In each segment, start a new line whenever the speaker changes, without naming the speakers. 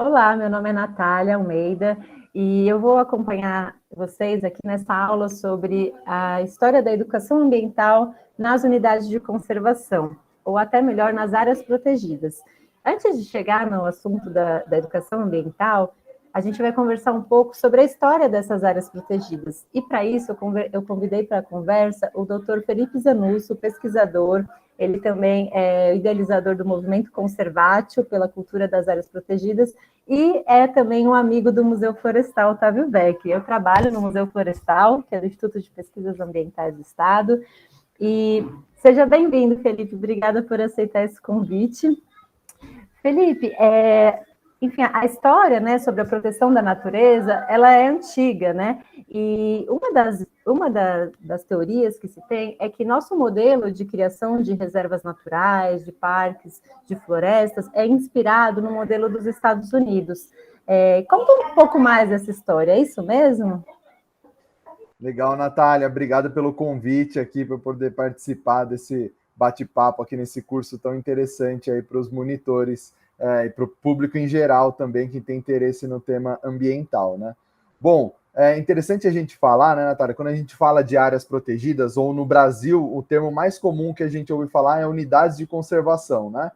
Olá, meu nome é Natália Almeida e eu vou acompanhar vocês aqui nessa aula sobre a história da educação ambiental nas unidades de conservação, ou até melhor, nas áreas protegidas. Antes de chegar no assunto da educação ambiental, a gente vai conversar um pouco sobre a história dessas áreas protegidas. E para isso, eu convidei para a conversa o Dr. Felipe Zanusso, pesquisador. Ele também é idealizador do movimento Conservatio pela cultura das áreas protegidas e é também um amigo do Museu Florestal Otávio Beck. Eu trabalho no Museu Florestal, que é do Instituto de Pesquisas Ambientais do Estado. E seja bem-vindo, Felipe. Obrigada por aceitar esse convite. Felipe, enfim, a história, né, sobre a proteção da natureza, ela é antiga, né? E uma das teorias que se tem é que nosso modelo de criação de reservas naturais, de parques, de florestas, é inspirado no modelo dos Estados Unidos. Conta um pouco mais dessa história, é isso mesmo?
Legal, Natália. Obrigado pelo convite aqui para poder participar desse bate-papo aqui nesse curso tão interessante aí para os monitores e para o público em geral também que tem interesse no tema ambiental, né? Bom, é interessante a gente falar, né, Natália, quando a gente fala de áreas protegidas, ou no Brasil, o termo mais comum que a gente ouve falar é unidades de conservação, né?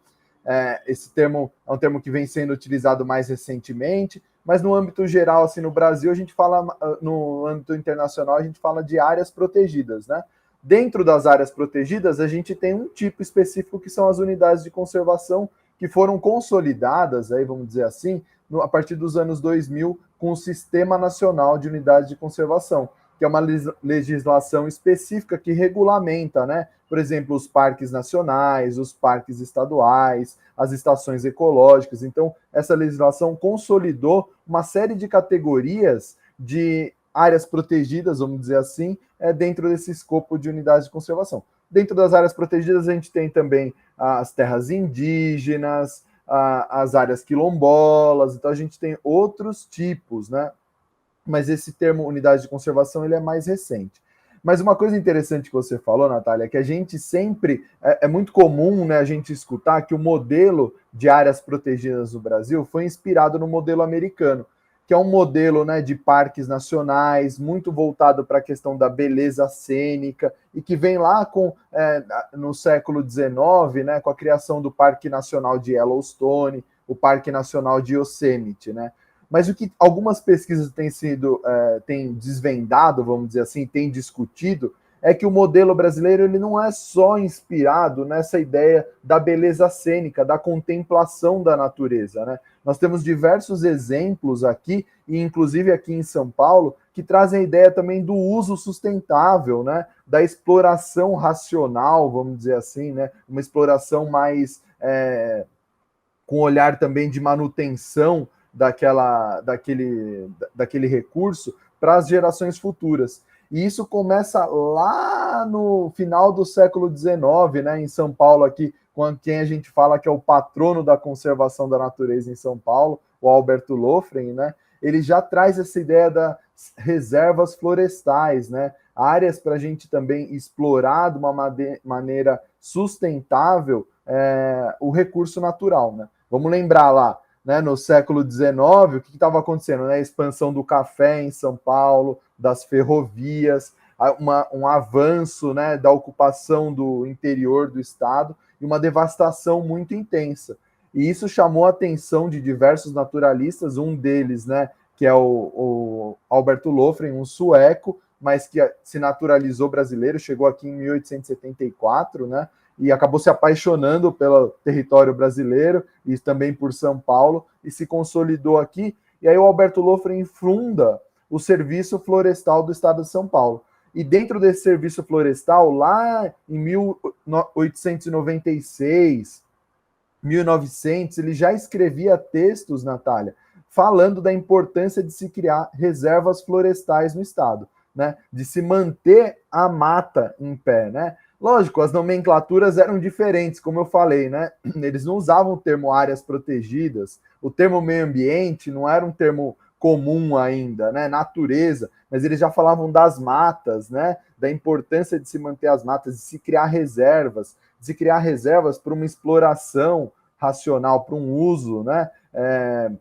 Esse termo é um termo que vem sendo utilizado mais recentemente, mas no âmbito geral, assim, no Brasil, a gente fala, no âmbito internacional, a gente fala de áreas protegidas, né? Dentro das áreas protegidas, a gente tem um tipo específico que são as unidades de conservação que foram consolidadas, aí vamos dizer assim, a partir dos anos 2000, com o Sistema Nacional de Unidades de Conservação, que é uma legislação específica que regulamenta, né? Por exemplo, os parques nacionais, os parques estaduais, as estações ecológicas. Então, essa legislação consolidou uma série de categorias de áreas protegidas, vamos dizer assim, dentro desse escopo de unidades de conservação. Dentro das áreas protegidas, a gente tem também as terras indígenas, as áreas quilombolas, então a gente tem outros tipos, né? Mas esse termo unidade de conservação ele é mais recente. Mas uma coisa interessante que você falou, Natália, é que a gente sempre, é muito comum, né, a gente escutar que o modelo de áreas protegidas no Brasil foi inspirado no modelo americano, que é um modelo, né, de parques nacionais, muito voltado para a questão da beleza cênica, e que vem lá no século XIX, né, com a criação do Parque Nacional de Yellowstone, o Parque Nacional de Yosemite, né? Mas o que algumas pesquisas têm desvendado, vamos dizer assim, têm discutido, é que o modelo brasileiro ele não é só inspirado nessa ideia da beleza cênica, da contemplação da natureza, né? Nós temos diversos exemplos aqui, e inclusive aqui em São Paulo, que trazem a ideia também do uso sustentável, né? Da exploração racional, vamos dizer assim, né? Uma exploração mais com olhar também de manutenção daquele recurso para as gerações futuras. E isso começa lá no final do século XIX, né, em São Paulo, aqui, com quem a gente fala que é o patrono da conservação da natureza em São Paulo, o Alberto Lofgren, né, ele já traz essa ideia das reservas florestais, né, áreas para a gente também explorar de uma maneira sustentável o recurso natural, né. Vamos lembrar lá, né, no século XIX, o que estava acontecendo? Né? A expansão do café em São Paulo, das ferrovias, um avanço, né, da ocupação do interior do estado e uma devastação muito intensa. E isso chamou a atenção de diversos naturalistas, um deles, né, que é o Alberto Lofgren, um sueco, mas que se naturalizou brasileiro, chegou aqui em 1874, né, e acabou se apaixonando pelo território brasileiro e também por São Paulo e se consolidou aqui. E aí o Alberto Lofgren funda o Serviço Florestal do Estado de São Paulo. E dentro desse serviço florestal, lá em 1896, 1900, ele já escrevia textos, Natália, falando da importância de se criar reservas florestais no estado, né? De se manter a mata em pé, né? Lógico, as nomenclaturas eram diferentes, como eu falei, né? Eles não usavam o termo áreas protegidas, o termo meio ambiente não era um termo comum ainda, né? Natureza, mas eles já falavam das matas, né? Da importância de se manter as matas, de se criar reservas para uma exploração racional, para um uso, né?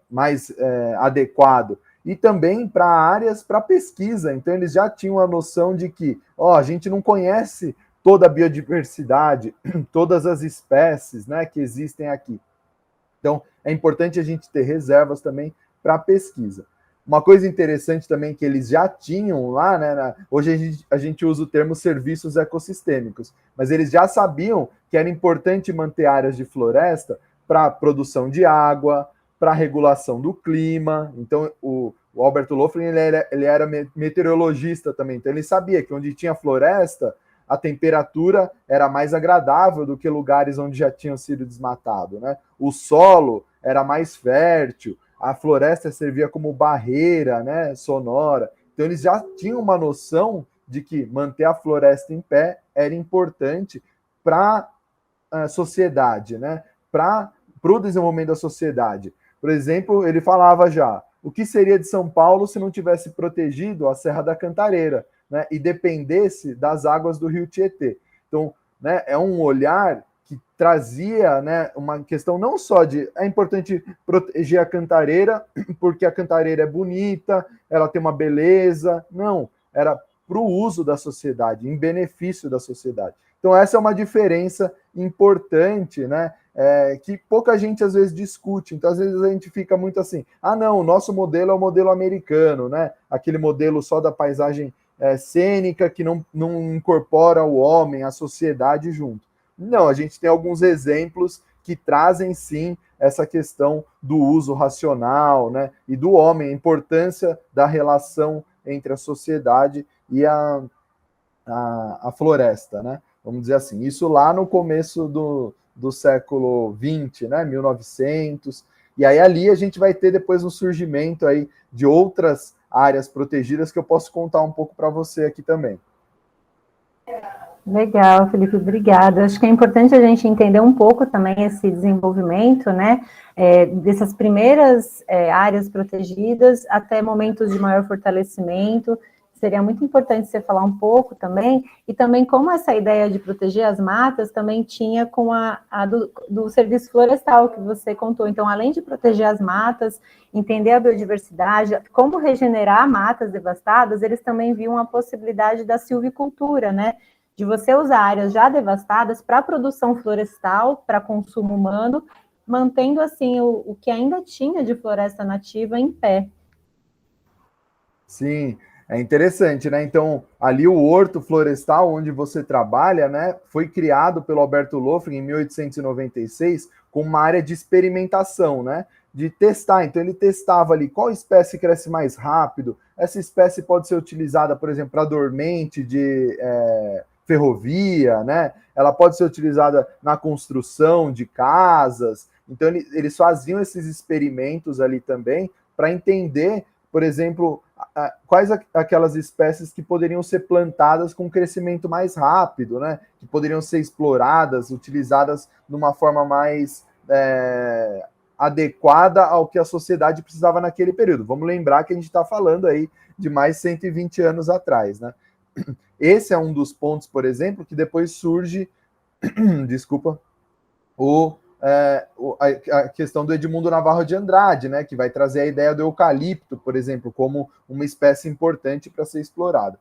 mais adequado. E também para áreas para pesquisa. Então, eles já tinham a noção de que a gente não conhece toda a biodiversidade, todas as espécies, né, que existem aqui. Então, é importante a gente ter reservas também para pesquisa. Uma coisa interessante também que eles já tinham lá, né, hoje a gente usa o termo serviços ecossistêmicos, mas eles já sabiam que era importante manter áreas de floresta para produção de água, para regulação do clima. Então, o Albert Löffler ele era meteorologista também, então ele sabia que onde tinha floresta, a temperatura era mais agradável do que lugares onde já tinham sido desmatados, né? O solo era mais fértil, a floresta servia como barreira, né, sonora. Então, eles já tinham uma noção de que manter a floresta em pé era importante para a sociedade, né? Para o desenvolvimento da sociedade. Por exemplo, ele falava já, o que seria de São Paulo se não tivesse protegido a Serra da Cantareira, né, e dependesse das águas do Rio Tietê. Então, né, é um olhar que trazia, né, uma questão não só de é importante proteger a Cantareira, porque a Cantareira é bonita, ela tem uma beleza, não, era para o uso da sociedade, em benefício da sociedade. Então, essa é uma diferença importante, né, que pouca gente às vezes discute. Então, às vezes a gente fica muito assim, não, o nosso modelo é o modelo americano, né, aquele modelo só da paisagem cênica que não incorpora o homem, a sociedade junto. Não, a gente tem alguns exemplos que trazem sim essa questão do uso racional, né, e do homem, a importância da relação entre a sociedade e a floresta, né? Vamos dizer assim, isso lá no começo do século XX, né, 1900, e aí ali a gente vai ter depois um surgimento aí de outras áreas protegidas que eu posso contar um pouco para você aqui também.
Legal, Felipe, obrigada. Acho que é importante a gente entender um pouco também esse desenvolvimento, né, dessas primeiras áreas protegidas até momentos de maior fortalecimento. Seria muito importante você falar um pouco também, e também como essa ideia de proteger as matas também tinha com a do serviço florestal que você contou. Então, além de proteger as matas, entender a biodiversidade, como regenerar matas devastadas, eles também viam a possibilidade da silvicultura, né? De você usar áreas já devastadas para produção florestal, para consumo humano, mantendo assim o que ainda tinha de floresta nativa em pé.
Sim, é interessante, né? Então, ali o horto florestal onde você trabalha, né, foi criado pelo Alberto Löffler em 1896 como uma área de experimentação, né? De testar. Então, ele testava ali qual espécie cresce mais rápido. Essa espécie pode ser utilizada, por exemplo, para dormente de ferrovia, né? Ela pode ser utilizada na construção de casas. Então, eles faziam esses experimentos ali também para entender, por exemplo, quais aquelas espécies que poderiam ser plantadas com crescimento mais rápido, né? Que poderiam ser exploradas, utilizadas de uma forma mais adequada ao que a sociedade precisava naquele período. Vamos lembrar que a gente está falando aí de mais de 120 anos atrás, né? Esse é um dos pontos, por exemplo, que depois surge, desculpa, a questão do Edmundo Navarro de Andrade, né, que vai trazer a ideia do eucalipto, por exemplo, como uma espécie importante para ser explorada.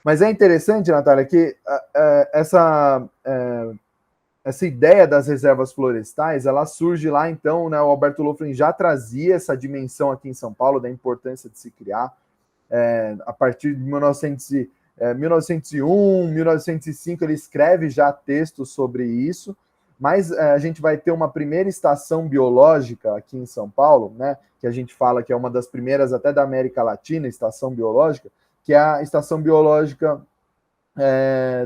Mas é interessante, Natália, que essa ideia das reservas florestais, ela surge lá, então, né, o Alberto Löffler já trazia essa dimensão aqui em São Paulo, da importância de se criar, a partir de 1901, 1905, ele escreve já textos sobre isso, mas a gente vai ter uma primeira estação biológica aqui em São Paulo, né, que a gente fala que é uma das primeiras até da América Latina, estação biológica, que é a estação biológica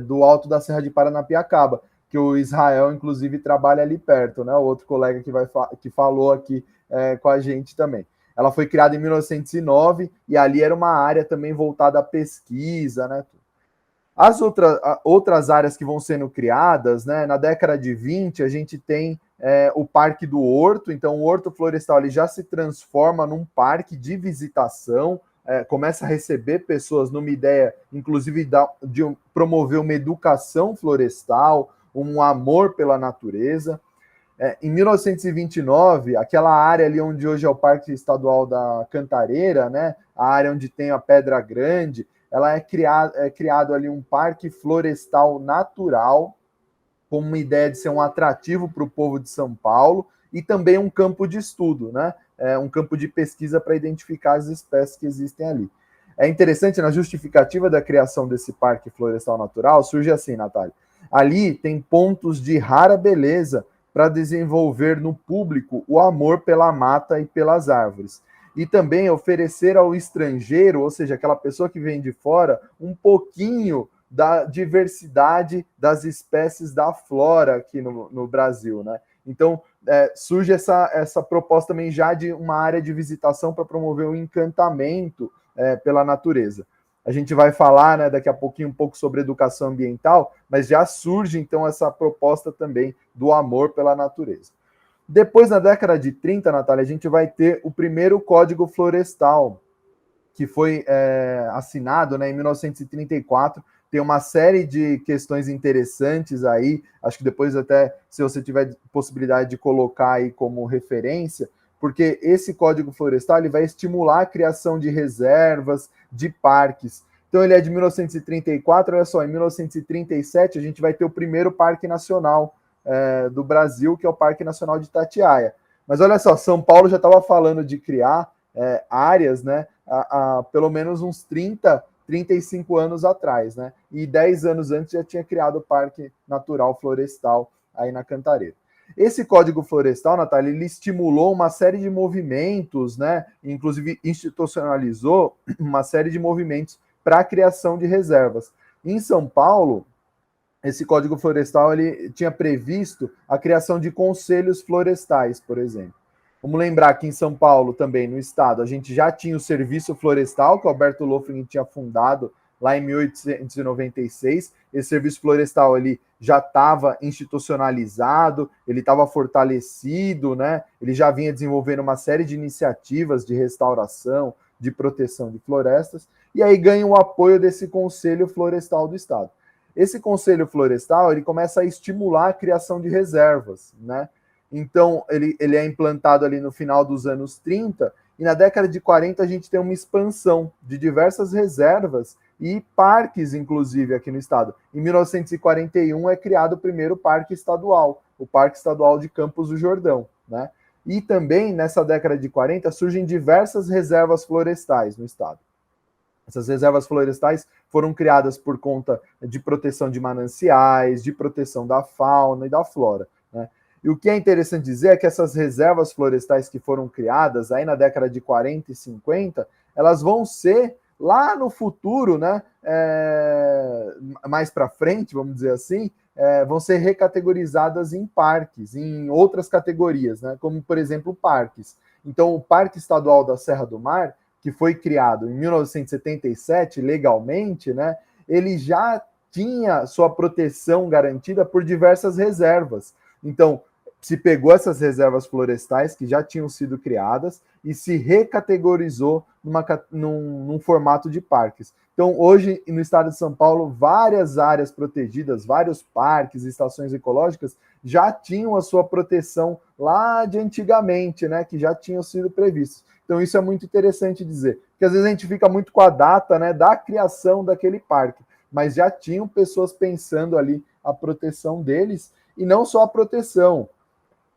do Alto da Serra de Paranapiacaba, que o Israel, inclusive, trabalha ali perto, né, o outro colega que falou aqui com a gente também. Ela foi criada em 1909 e ali era uma área também voltada à pesquisa, né? As outras áreas que vão sendo criadas, né? Na década de 20, a gente tem o Parque do Horto. Então, o Horto Florestal ele já se transforma num parque de visitação, começa a receber pessoas numa ideia, inclusive, de promover uma educação florestal, um amor pela natureza. Em 1929, aquela área ali onde hoje é o Parque Estadual da Cantareira, né, a área onde tem a Pedra Grande, ela é criado ali um parque florestal natural, com uma ideia de ser um atrativo para o povo de São Paulo e também um campo de estudo, né? Um campo de pesquisa para identificar as espécies que existem ali. É interessante, na justificativa da criação desse parque florestal natural, surge assim, Natália. Ali tem pontos de rara beleza para desenvolver no público o amor pela mata e pelas árvores. E também oferecer ao estrangeiro, ou seja, aquela pessoa que vem de fora, um pouquinho da diversidade das espécies da flora aqui no Brasil, né? Então, surge essa proposta também já de uma área de visitação para promover o encantamento pela natureza. A gente vai falar, né, daqui a pouquinho um pouco sobre educação ambiental, mas já surge, então, essa proposta também do amor pela natureza. Depois, na década de 30, Natália, a gente vai ter o primeiro Código Florestal, que foi assinado, né, em 1934, tem uma série de questões interessantes aí, acho que depois até, se você tiver possibilidade de colocar aí como referência, porque esse Código Florestal ele vai estimular a criação de reservas, de parques. Então ele é de 1934, olha só, em 1937 a gente vai ter o primeiro Parque Nacional do Brasil, que é o Parque Nacional de Itatiaia. Mas olha só, São Paulo já estava falando de criar áreas, né, há pelo menos uns 35 anos atrás, né? E 10 anos antes já tinha criado o Parque Natural Florestal aí na Cantareira. Esse Código Florestal, Natália, ele estimulou uma série de movimentos, né? Inclusive institucionalizou uma série de movimentos para a criação de reservas. Em São Paulo, esse Código Florestal ele tinha previsto a criação de conselhos florestais, por exemplo. Vamos lembrar que em São Paulo, também, no estado, a gente já tinha o Serviço Florestal, que o Alberto Loeffling tinha fundado lá em 1896. Esse Serviço Florestal ele já estava institucionalizado, ele estava fortalecido, né? Ele já vinha desenvolvendo uma série de iniciativas de restauração, de proteção de florestas, e aí ganha o apoio desse Conselho Florestal do Estado. Esse Conselho Florestal ele começa a estimular a criação de reservas, né? Então, ele é implantado ali no final dos anos 30, e na década de 40 a gente tem uma expansão de diversas reservas e parques, inclusive, aqui no estado. Em 1941 é criado o primeiro parque estadual, o Parque Estadual de Campos do Jordão, né? E também, nessa década de 40, surgem diversas reservas florestais no estado. Essas reservas florestais foram criadas por conta de proteção de mananciais, de proteção da fauna e da flora, né? E o que é interessante dizer é que essas reservas florestais que foram criadas aí na década de 40 e 50, elas vão ser lá no futuro, né, mais para frente, vamos dizer assim, vão ser recategorizadas em parques, em outras categorias, né, como, por exemplo, parques. Então, o Parque Estadual da Serra do Mar, que foi criado em 1977, legalmente, né, ele já tinha sua proteção garantida por diversas reservas. Então, se pegou essas reservas florestais que já tinham sido criadas e se recategorizou num formato de parques. Então, hoje, no estado de São Paulo, várias áreas protegidas, vários parques, estações ecológicas, já tinham a sua proteção lá de antigamente, né, que já tinham sido previstos. Então, isso é muito interessante dizer, porque às vezes a gente fica muito com a data, né, da criação daquele parque, mas já tinham pessoas pensando ali a proteção deles, e não só a proteção.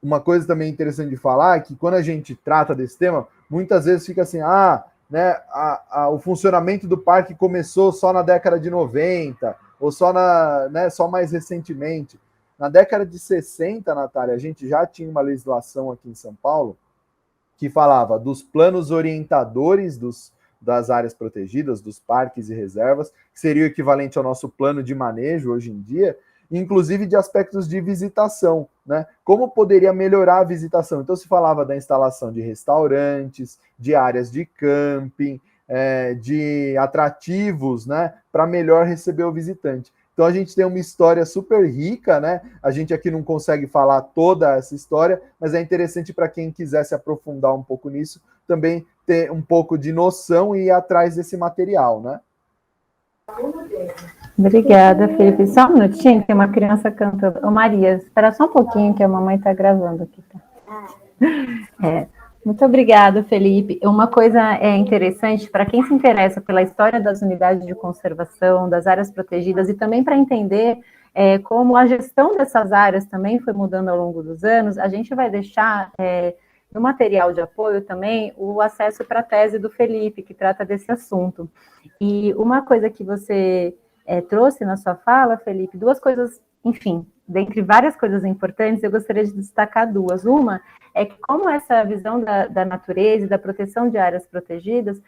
Uma coisa também interessante de falar é que quando a gente trata desse tema, muitas vezes fica assim, né, o funcionamento do parque começou só na década de 90, ou só, né, só mais recentemente. Na década de 60, Natália, a gente já tinha uma legislação aqui em São Paulo que falava dos planos orientadores das áreas protegidas, dos parques e reservas, que seria o equivalente ao nosso plano de manejo hoje em dia, inclusive de aspectos de visitação, né? Como poderia melhorar a visitação? Então se falava da instalação de restaurantes, de áreas de camping, de atrativos, né? Para melhor receber o visitante. Então a gente tem uma história super rica, né? A gente aqui não consegue falar toda essa história, mas é interessante para quem quiser se aprofundar um pouco nisso, também ter um pouco de noção e ir atrás desse material, né?
Obrigada, Felipe. Só um minutinho, tem uma criança cantando. Ô, Maria, espera só um pouquinho que a mamãe está gravando aqui. Tá? Muito obrigada, Felipe. Uma coisa interessante, para quem se interessa pela história das unidades de conservação, das áreas protegidas, e também para entender como a gestão dessas áreas também foi mudando ao longo dos anos, a gente vai deixar no material de apoio também o acesso para a tese do Felipe, que trata desse assunto. E uma coisa que você trouxe na sua fala, Felipe, duas coisas, enfim, dentre várias coisas importantes, eu gostaria de destacar duas. Uma é que como essa visão da natureza e da proteção de áreas protegidas,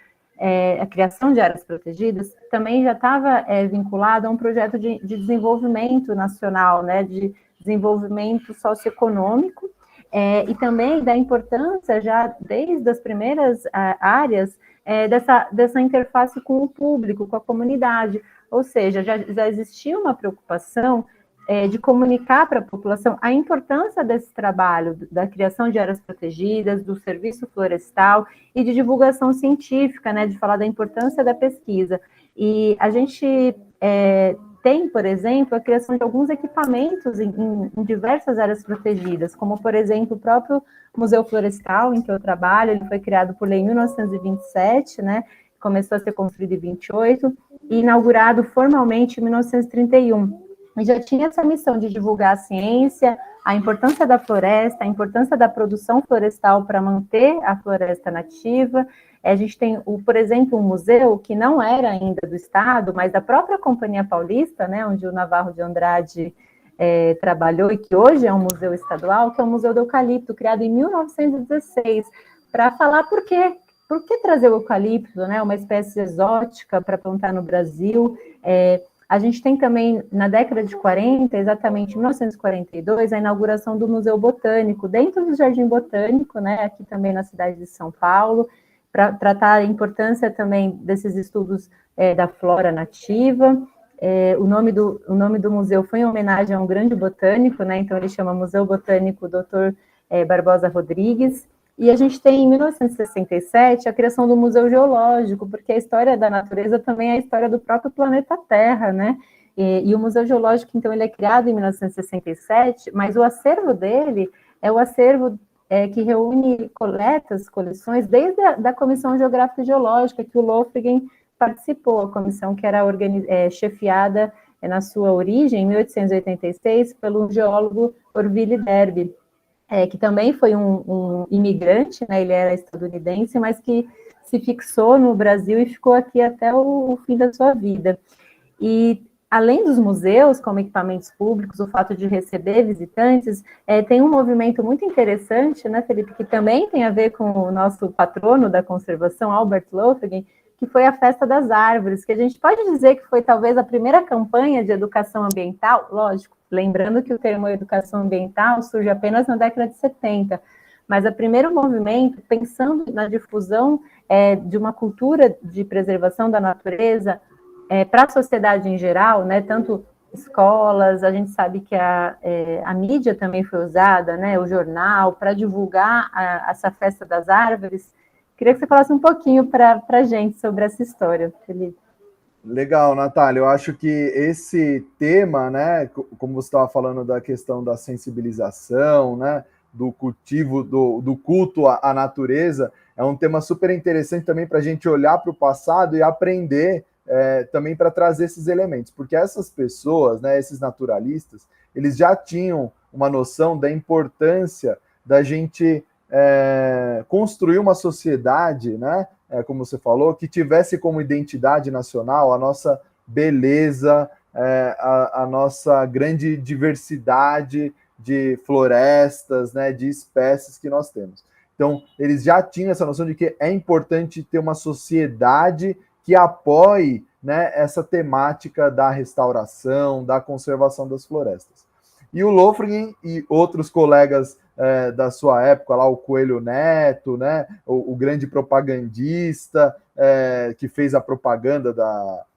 a criação de áreas protegidas, também já estava vinculada a um projeto de desenvolvimento nacional, né, de desenvolvimento socioeconômico, e também da importância, já desde as primeiras áreas, dessa interface com o público, com a comunidade, ou seja, já existia uma preocupação de comunicar para a população a importância desse trabalho, da criação de áreas protegidas, do serviço florestal e de divulgação científica, né, de falar da importância da pesquisa. E a gente tem, por exemplo, a criação de alguns equipamentos em diversas áreas protegidas, como, por exemplo, o próprio Museu Florestal, em que eu trabalho, ele foi criado por lei em 1927, né, começou a ser construído em 28, e inaugurado formalmente em 1931. E já tinha essa missão de divulgar a ciência, a importância da floresta, a importância da produção florestal para manter a floresta nativa. A gente tem, por exemplo, um museu que não era ainda do Estado, mas da própria Companhia Paulista, né, onde o Navarro de Andrade trabalhou e que hoje é um museu estadual, que é o Museu do Eucalipto, criado em 1916, para falar por que trazer o eucalipto, né, uma espécie exótica para plantar no Brasil. A gente tem também, na década de 40, exatamente em 1942, a inauguração do Museu Botânico, dentro do Jardim Botânico, né, aqui também na cidade de São Paulo, para tratar a importância também desses estudos da flora nativa. O nome do museu foi em homenagem a um grande botânico, né, então ele chama Museu Botânico Dr. Barbosa Rodrigues. E a gente tem, em 1967, a criação do Museu Geológico, porque a história da natureza também é a história do próprio planeta Terra, né? E o Museu Geológico, então, ele é criado em 1967, mas o acervo dele é o acervo que reúne coleções, desde a Comissão Geográfica e Geológica, que o Lofgren participou, a comissão que era chefiada na sua origem, em 1886, pelo geólogo Orville Derby, que também foi um imigrante, né, ele era estadunidense, mas que se fixou no Brasil e ficou aqui até o fim da sua vida. E, além dos museus, como equipamentos públicos, o fato de receber visitantes, tem um movimento muito interessante, né, Felipe, que também tem a ver com o nosso patrono da conservação, Albert Lofgren, que foi a Festa das Árvores, que a gente pode dizer que foi talvez a primeira campanha de educação ambiental, lógico, lembrando que o termo educação ambiental surge apenas na década de 70, mas o primeiro movimento, pensando na difusão de uma cultura de preservação da natureza para a sociedade em geral, né, tanto escolas, a gente sabe que a mídia também foi usada, né, o jornal, para divulgar essa Festa das Árvores. Queria que você falasse um pouquinho para a gente sobre essa história, Felipe.
Legal, Natália. Eu acho que esse tema, né, como você estava falando da questão da sensibilização, né, do cultivo, do culto à natureza, é um tema super interessante também para a gente olhar para o passado e aprender também para trazer esses elementos, porque essas pessoas, né, esses naturalistas, eles já tinham uma noção da importância da gente construir uma sociedade, né, como você falou, que tivesse como identidade nacional a nossa beleza, a nossa grande diversidade de florestas, né, de espécies que nós temos. Então, eles já tinham essa noção de que é importante ter uma sociedade que apoie, né, essa temática da restauração, da conservação das florestas. E o Lofgren e outros colegas da sua época, lá o Coelho Neto, né, o grande propagandista que fez a propaganda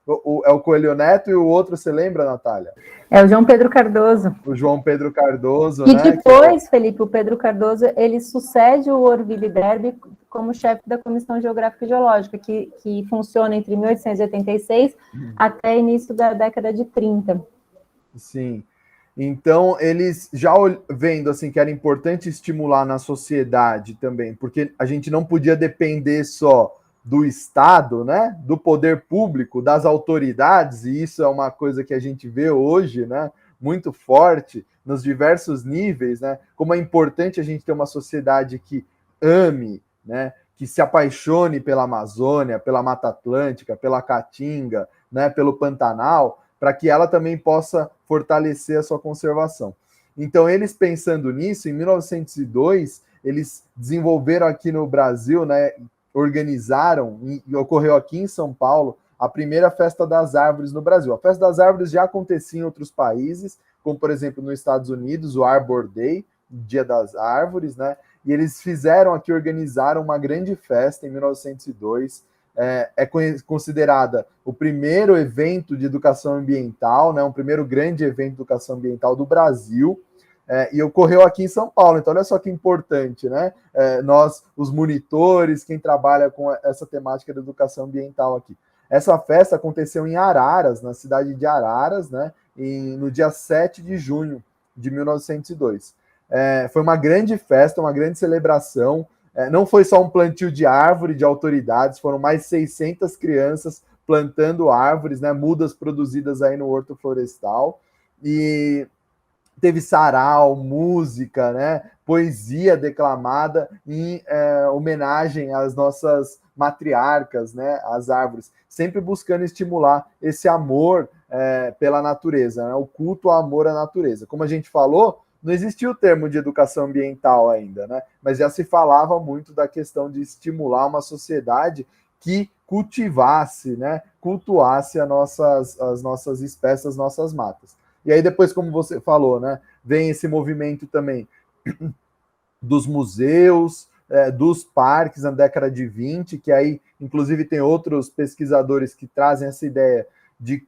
é o Coelho Neto e o outro, você lembra, Natália?
É o João Pedro Cardoso.
O João Pedro Cardoso,
e
né?
Depois, Felipe, o Pedro Cardoso, ele sucede o Orville Derby como chefe da Comissão Geográfica e Geológica, que funciona entre 1886 até início da década de 30.
Sim. Então, eles já vendo assim que era importante estimular na sociedade também, porque a gente não podia depender só do Estado, né, do poder público, das autoridades, e isso é uma coisa que a gente vê hoje, né, muito forte nos diversos níveis, né, como é importante a gente ter uma sociedade que ame, né, que se apaixone pela Amazônia, pela Mata Atlântica, pela Caatinga, né, pelo Pantanal, para que ela também possa fortalecer a sua conservação. Então, eles pensando nisso, em 1902, eles desenvolveram aqui no Brasil, né, organizaram, e ocorreu aqui em São Paulo, a primeira Festa das Árvores no Brasil. A Festa das Árvores já acontecia em outros países, como, por exemplo, nos Estados Unidos, o Arbor Day, Dia das Árvores, né? E eles fizeram aqui, organizaram uma grande festa em 1902, é considerada o primeiro evento de educação ambiental, né, um primeiro grande evento de educação ambiental do Brasil, e ocorreu aqui em São Paulo. Então, olha só que importante, né? Nós, os monitores, quem trabalha com essa temática da educação ambiental aqui. Essa festa aconteceu em Araras, na cidade de Araras, né, no dia 7 de junho de 1902. Foi uma grande festa, uma grande celebração. Não foi só um plantio de árvore de autoridades, foram mais de 600 crianças plantando árvores, né, mudas produzidas aí no Horto Florestal, e teve sarau, música, né, poesia declamada em homenagem às nossas matriarcas, né, às árvores, sempre buscando estimular esse amor pela natureza, né, o culto ao amor à natureza. Como a gente falou, não existia o termo de educação ambiental ainda, né? Mas já se falava muito da questão de estimular uma sociedade que cultivasse, né, cultuasse as nossas espécies, as nossas matas. E aí depois, como você falou, né, vem esse movimento também dos museus, dos parques na década de 20, que aí, inclusive, tem outros pesquisadores que trazem essa ideia de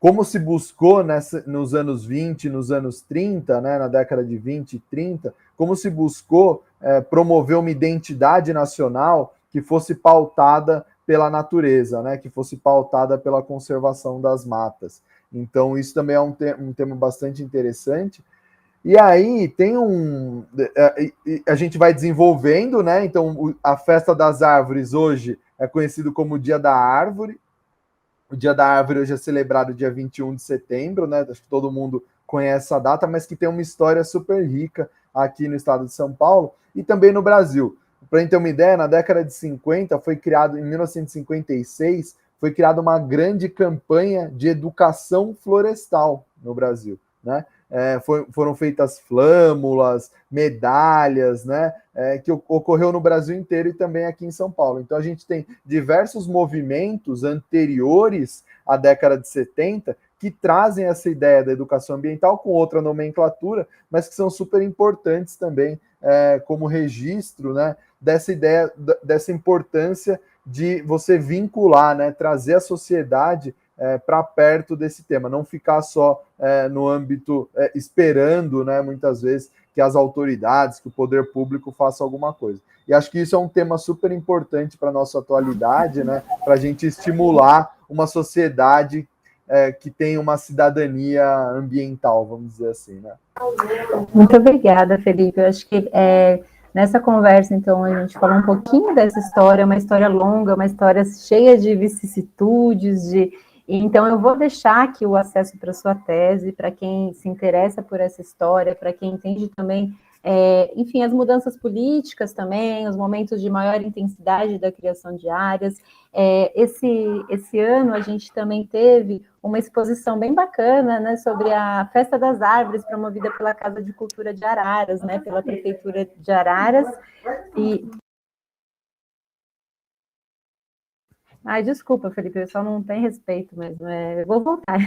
como se buscou nos anos 20, nos anos 30, né, na década de 20 e 30, como se buscou promover uma identidade nacional que fosse pautada pela natureza, né, que fosse pautada pela conservação das matas. Então, isso também é um tema bastante interessante. E aí tem a gente vai desenvolvendo, né? Então, a Festa das Árvores hoje é conhecido como Dia da Árvore. O Dia da Árvore hoje é celebrado dia 21 de setembro, né? Acho que todo mundo conhece a data, mas que tem uma história super rica aqui no estado de São Paulo e também no Brasil. Para a gente ter uma ideia, na década de 50, foi criado, em 1956, foi criada uma grande campanha de educação florestal no Brasil, né? Foram feitas flâmulas, medalhas, né, que ocorreu no Brasil inteiro e também aqui em São Paulo. Então, a gente tem diversos movimentos anteriores à década de 70 que trazem essa ideia da educação ambiental com outra nomenclatura, mas que são super importantes também como registro, né, dessa ideia, dessa importância de você vincular, né, trazer a sociedade para perto desse tema, não ficar só no âmbito esperando, né, muitas vezes, que as autoridades, que o poder público faça alguma coisa. E acho que isso é um tema super importante para a nossa atualidade, né, para a gente estimular uma sociedade que tem uma cidadania ambiental, vamos dizer assim, né?
Muito obrigada, Felipe. Eu acho que nessa conversa, então, a gente falou um pouquinho dessa história, uma história longa, uma história cheia de vicissitudes, Então, eu vou deixar aqui o acesso para a sua tese, para quem se interessa por essa história, para quem entende também, enfim, as mudanças políticas também, os momentos de maior intensidade da criação de áreas. Esse ano, a gente também teve uma exposição bem bacana, né, sobre a Festa das Árvores, promovida pela Casa de Cultura de Araras, né, pela Prefeitura de Araras. Ai, desculpa, Felipe, eu só não tenho respeito mesmo. Vou voltar.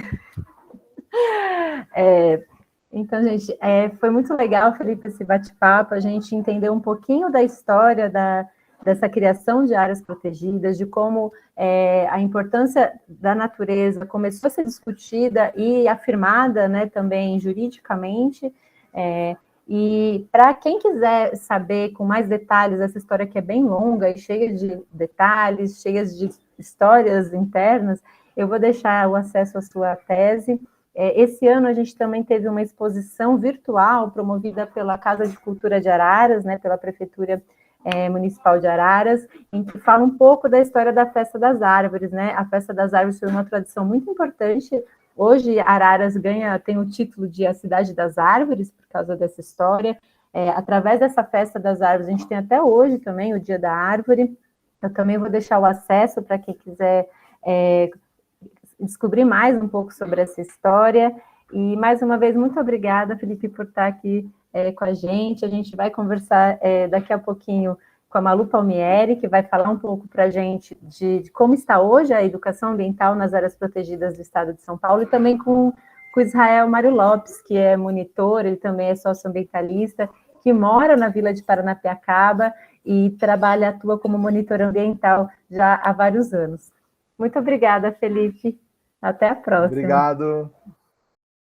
Então, gente, foi muito legal, Felipe, esse bate-papo, a gente entendeu um pouquinho da história dessa criação de áreas protegidas, de como a importância da natureza começou a ser discutida e afirmada, né, também juridicamente, E para quem quiser saber com mais detalhes essa história que é bem longa e cheia de detalhes, cheia de histórias internas, eu vou deixar o acesso à sua tese. Esse ano a gente também teve uma exposição virtual promovida pela Casa de Cultura de Araras, né, pela Prefeitura Municipal de Araras, em que fala um pouco da história da Festa das Árvores, né? A Festa das Árvores foi uma tradição muito importante. Hoje, Araras tem o título de a Cidade das Árvores, por causa dessa história. Através dessa Festa das Árvores, a gente tem até hoje também o Dia da Árvore. Eu também vou deixar o acesso para quem quiser descobrir mais um pouco sobre essa história. E, mais uma vez, muito obrigada, Felipe, por estar aqui com a gente. A gente vai conversar daqui a pouquinho com a Malu Palmieri, que vai falar um pouco para a gente de como está hoje a educação ambiental nas áreas protegidas do estado de São Paulo, e também com o Israel Mário Lopes, que é monitor, ele também é socioambientalista, que mora na Vila de Paranapiacaba e atua como monitor ambiental já há vários anos. Muito obrigada, Felipe. Até a próxima.
Obrigado.